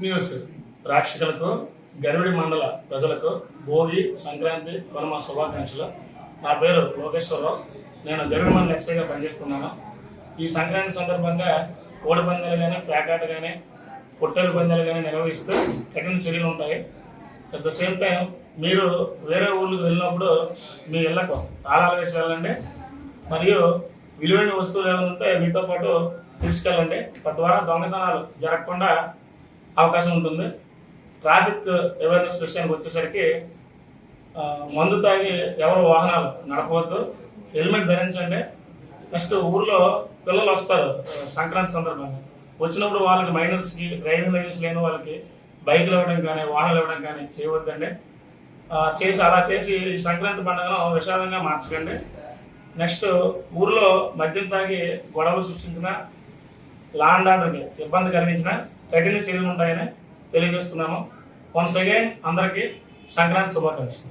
News ప్రేక్షకులకు గరివిడి మండల ప్రజలకు భోగి సంక్రాంతి కనుమ శుభాకాంక్షలు. నా పేరు లోకేశ్వరరావు. నేను గరివిడి మండల ఎస్ఐగా పనిచేస్తున్నాను. ఈ సంక్రాంతి సందర్భంగా కోడి పందాలు కానీ పేకాట కానీ పొట్టేలు పందాలు కానీ నిర్వహిస్తూ కఠిన చర్యలు ఉంటాయి. అట్ ద సేమ్ టైం మీరు వేరే ఊళ్ళకి వెళ్ళినప్పుడు మీ ఇళ్లకు తాళాలు వేసి వెళ్ళండి. మరియు విలువైన వస్తువులు ఏమైనా ఉంటే మీతో పాటు తీసుకెళ్ళండి. తద్వారా దొంగతనాలు జరగకుండా అవకాశం ఉంటుంది. ట్రాఫిక్ అవేర్నెస్ విషయానికి వచ్చేసరికి మందు తాగి ఎవరు వాహనాలు నడపవద్దు, హెల్మెట్ ధరించండి. నెక్స్ట్ ఊర్లో పిల్లలు వస్తారు సంక్రాంతి సందర్భంగా. వచ్చినప్పుడు వాళ్ళకి మైనర్స్కి డ్రైవింగ్ లైసెన్స్ లేని వాళ్ళకి బైకులు ఇవ్వడం కానీ వాహనాలు ఇవ్వడం కానీ చేయవద్దండి. అలా చేసి ఈ సంక్రాంతి పండుగను విషాదంగా మార్చకండి. నెక్స్ట్ ఊర్లో మద్యం తాగి గొడవలు సృష్టించిన, లా అండ్ ఆర్డర్కి ఇబ్బంది కలిగించిన కఠిన చర్యలు ఉంటాయని తెలియజేస్తున్నాము. వన్స్ అగైన్ అందరికీ సంక్రాంతి శుభాకాంక్షలు.